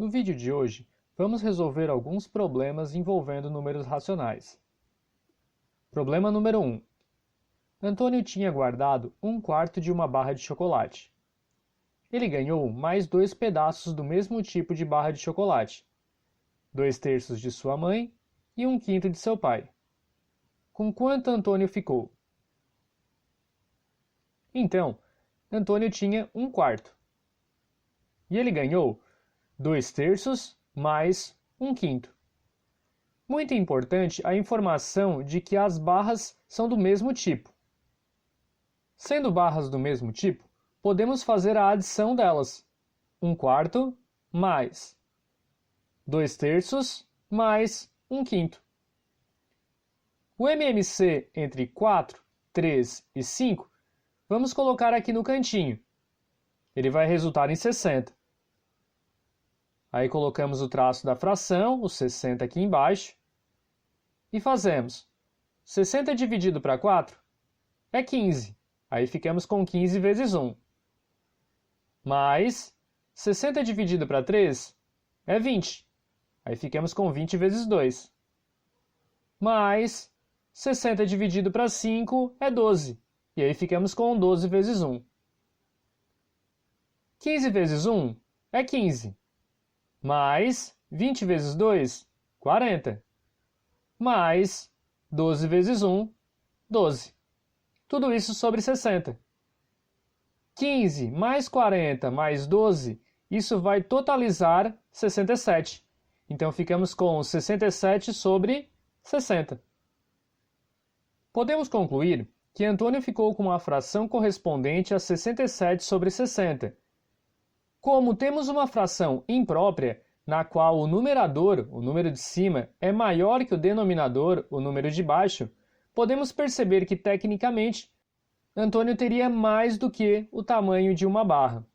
No vídeo de hoje, vamos resolver alguns problemas envolvendo números racionais. Problema número 1. Antônio tinha guardado 1/4 de uma barra de chocolate. Ele ganhou mais 2 pedaços do mesmo tipo de barra de chocolate, 2/3 de sua mãe e 1/5 de seu pai. Com quanto Antônio ficou? Então, Antônio tinha 1/4. E ele ganhou 2/3 mais 1/5. Muito importante a informação de que as barras são do mesmo tipo. Sendo barras do mesmo tipo, podemos fazer a adição delas. 1/4 mais 2/3 mais 1/5. O MMC entre 4, 3 e 5, vamos colocar aqui no cantinho. Ele vai resultar em 60. Aí colocamos o traço da fração, o 60 aqui embaixo, e fazemos 60 dividido para 4 é 15. Aí ficamos com 15 vezes 1. Mais 60 dividido para 3 é 20. Aí ficamos com 20 vezes 2. Mais 60 dividido para 5 é 12. E aí ficamos com 12 vezes 1. 15 vezes 1 é 15. Mais 20 vezes 2, 40. Mais 12 vezes 1, 12. Tudo isso sobre 60. 15 mais 40 mais 12, isso vai totalizar 67. Então ficamos com 67 sobre 60. Podemos concluir que Antônio ficou com uma fração correspondente a 67 sobre 60. Como temos uma fração imprópria, na qual o numerador, o número de cima, é maior que o denominador, o número de baixo, podemos perceber que, tecnicamente, Antônio teria mais do que o tamanho de uma barra.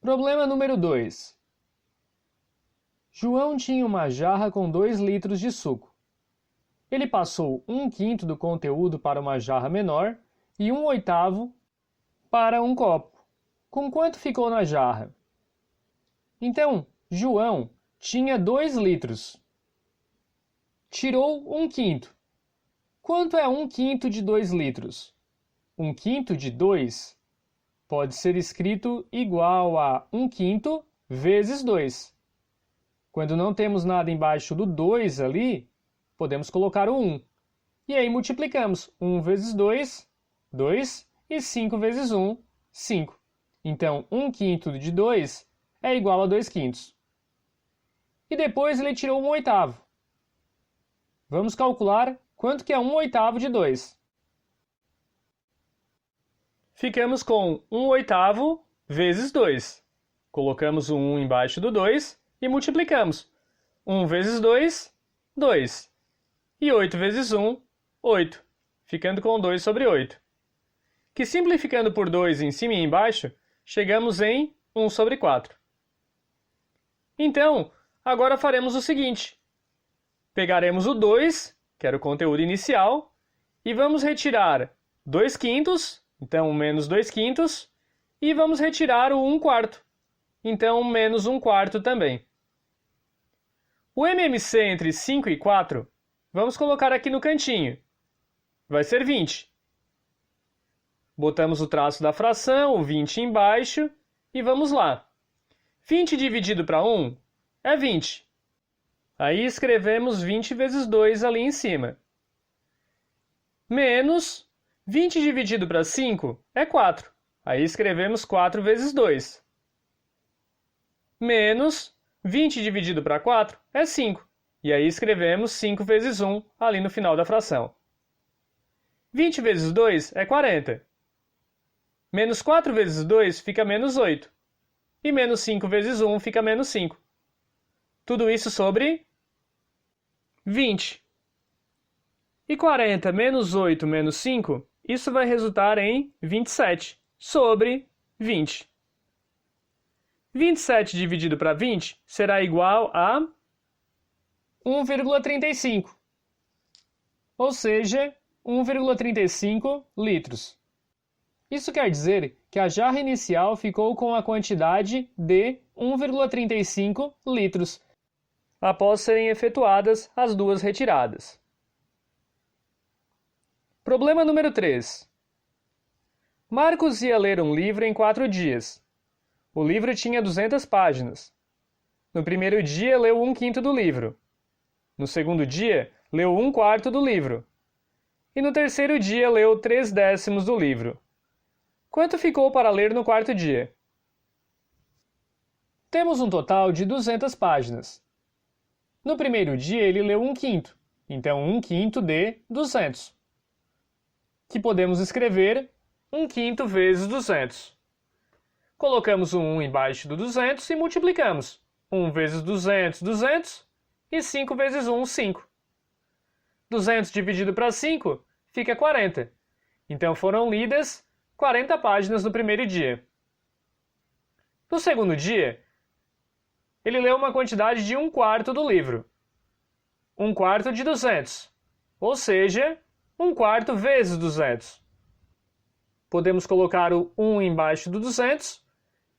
Problema número 2. João tinha uma jarra com 2 litros de suco. Ele passou 1/5 do conteúdo para uma jarra menor e 1/8 para um copo. Com quanto ficou na jarra? Então, João tinha 2 litros. Tirou 1/5. Quanto é 1/5 de 2 litros? 1/5 de 2 pode ser escrito igual a 1/5 vezes 2. Quando não temos nada embaixo do 2 ali, podemos colocar o 1. E aí multiplicamos. 1 vezes 2, 2, e 5 vezes 1, 5. Então, 1/5 de 2 é igual a 2/5. E depois ele tirou 1/8. Vamos calcular quanto que é 1/8 de 2. Ficamos com 1/8 vezes 2. Colocamos o 1 embaixo do 2 e multiplicamos. 1 vezes 2, 2. E 8 vezes 1, 8. Ficando com 2 sobre 8. Que simplificando por 2 em cima e embaixo, chegamos em 1 sobre 4. Então, agora faremos o seguinte. Pegaremos o 2, que era o conteúdo inicial, e vamos retirar 2/5, então menos 2/5, e vamos retirar o 1/4, então menos 1/4 também. O MMC entre 5 e 4, vamos colocar aqui no cantinho. Vai ser 20. Botamos o traço da fração, o 20 embaixo, e vamos lá. 20 dividido para 1 é 20. Aí escrevemos 20 vezes 2 ali em cima. Menos 20 dividido para 5 é 4. Aí escrevemos 4 vezes 2. Menos 20 dividido para 4 é 5. E aí escrevemos 5 vezes 1 ali no final da fração. 20 vezes 2 é 40. Menos 4 vezes 2 fica menos 8. E menos 5 vezes 1 fica menos 5. Tudo isso sobre 20. E 40 menos 8 menos 5, isso vai resultar em 27 sobre 20. 27 dividido para 20 será igual a 1,35. Ou seja, 1,35 litros. Isso quer dizer que a jarra inicial ficou com a quantidade de 1,35 litros, após serem efetuadas as duas retiradas. Problema número 3. Marcos ia ler um livro em 4 dias. O livro tinha 200 páginas. No primeiro dia, leu 1/5 do livro. No segundo dia, leu 1/4 do livro. E no terceiro dia, leu 3/10 do livro. Quanto ficou para ler no quarto dia? Temos um total de 200 páginas. No primeiro dia, ele leu 1/5, então 1/5 de 200, que podemos escrever 1/5 vezes 200. Colocamos o 1 embaixo do 200 e multiplicamos. 1 vezes 200, 200, e 5 vezes 1, 5. 200 dividido para 5 fica 40. Então foram lidas 40 páginas no primeiro dia. No segundo dia, ele leu uma quantidade de 1/4 do livro. 1/4 de 200, ou seja, 1/4 vezes 200. Podemos colocar o 1 embaixo do 200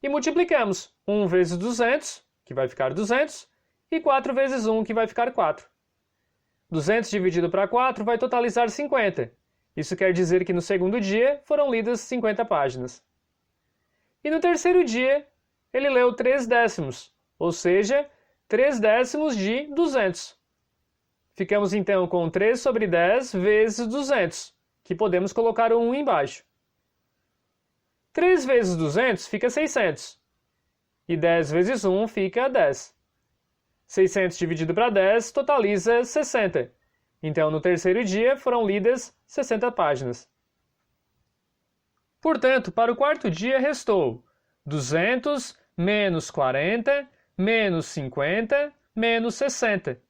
e multiplicamos 1 vezes 200, que vai ficar 200, e 4 vezes 1, que vai ficar 4. 200 dividido para 4 vai totalizar 50. Isso quer dizer que no segundo dia foram lidas 50 páginas. E no terceiro dia, ele leu 3/10, ou seja, 3/10 de 200. Ficamos então com 3 sobre 10 vezes 200, que podemos colocar o 1 embaixo. 3 vezes 200 fica 600. E 10 vezes 1 fica 10. 600 dividido para 10 totaliza 60. Então, no terceiro dia, foram lidas 60 páginas. Portanto, para o quarto dia, restou 200 menos 40 menos 50 menos 60,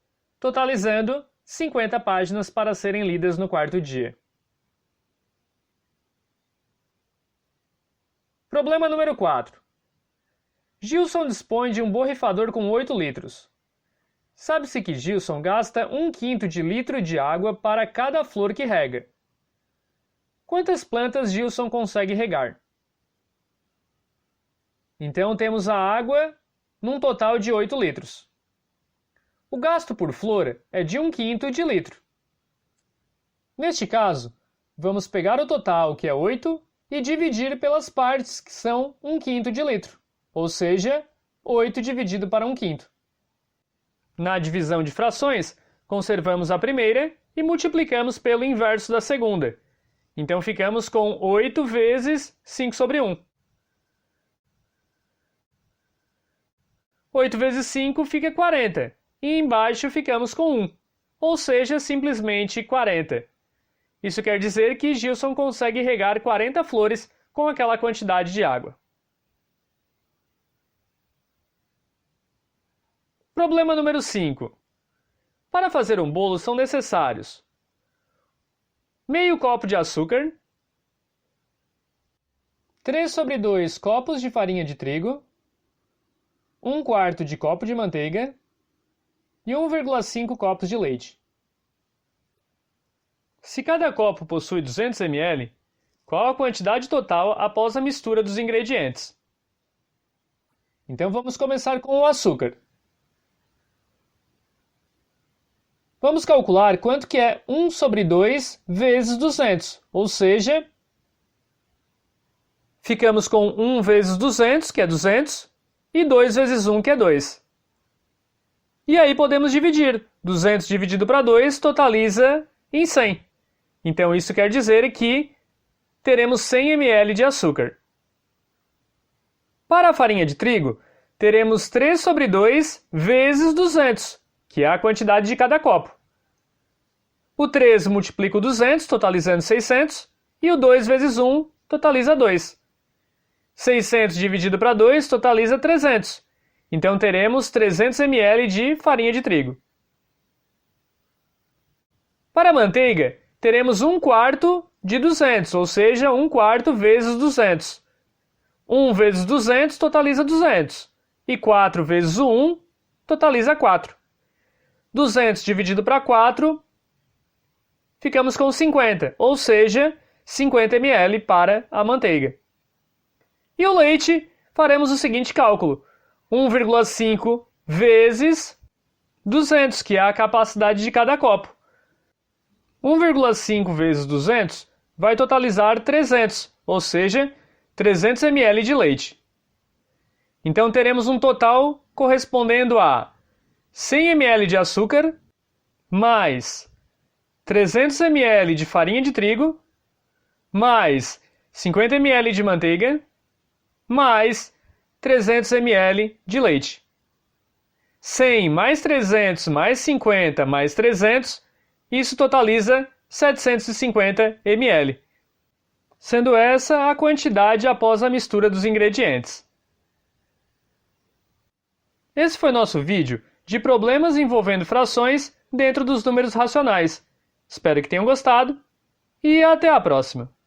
totalizando 50 páginas para serem lidas no quarto dia. Problema número 4. Gilson dispõe de um borrifador com 8 litros. Sabe-se que Gilson gasta 1/5 de litro de água para cada flor que rega. Quantas plantas Gilson consegue regar? Então temos a água num total de 8 litros. O gasto por flor é de 1/5 de litro. Neste caso, vamos pegar o total, que é 8, e dividir pelas partes, que são 1/5 de litro, ou seja, 8 dividido para 1/5. Na divisão de frações, conservamos a primeira e multiplicamos pelo inverso da segunda. Então ficamos com 8 vezes 5 sobre 1. 8 vezes 5 fica 40, e embaixo ficamos com 1, ou seja, simplesmente 40. Isso quer dizer que Gilson consegue regar 40 flores com aquela quantidade de água. Problema número 5. Para fazer um bolo são necessários meio copo de açúcar, 3 sobre 2 copos de farinha de trigo, 1/4 de copo de manteiga e 1,5 copos de leite. Se cada copo possui 200 ml, qual a quantidade total após a mistura dos ingredientes? Então vamos começar com o açúcar. Vamos calcular quanto que é 1 sobre 2 vezes 200, ou seja, ficamos com 1 vezes 200, que é 200, e 2 vezes 1, que é 2. E aí podemos dividir. 200 dividido para 2 totaliza em 100. Então isso quer dizer que teremos 100 ml de açúcar. Para a farinha de trigo, teremos 3 sobre 2 vezes 200, que é a quantidade de cada copo. O 3 multiplica o 200, totalizando 600, e o 2 vezes 1 totaliza 2. 600 dividido para 2 totaliza 300. Então teremos 300 ml de farinha de trigo. Para a manteiga, teremos 1/4 de 200, ou seja, 1/4 vezes 200. 1 vezes 200 totaliza 200. E 4 vezes o 1 totaliza 4. 200 dividido para 4, ficamos com 50, ou seja, 50 ml para a manteiga. E o leite, faremos o seguinte cálculo: 1,5 vezes 200, que é a capacidade de cada copo. 1,5 vezes 200 vai totalizar 300, ou seja, 300 ml de leite. Então teremos um total correspondendo a 100 ml de açúcar, mais 300 ml de farinha de trigo, mais 50 ml de manteiga, mais 300 ml de leite. 100 mais 300 mais 50 mais 300, isso totaliza 750 ml, sendo essa a quantidade após a mistura dos ingredientes. Esse foi nosso vídeo de problemas envolvendo frações dentro dos números racionais. Espero que tenham gostado e até a próxima!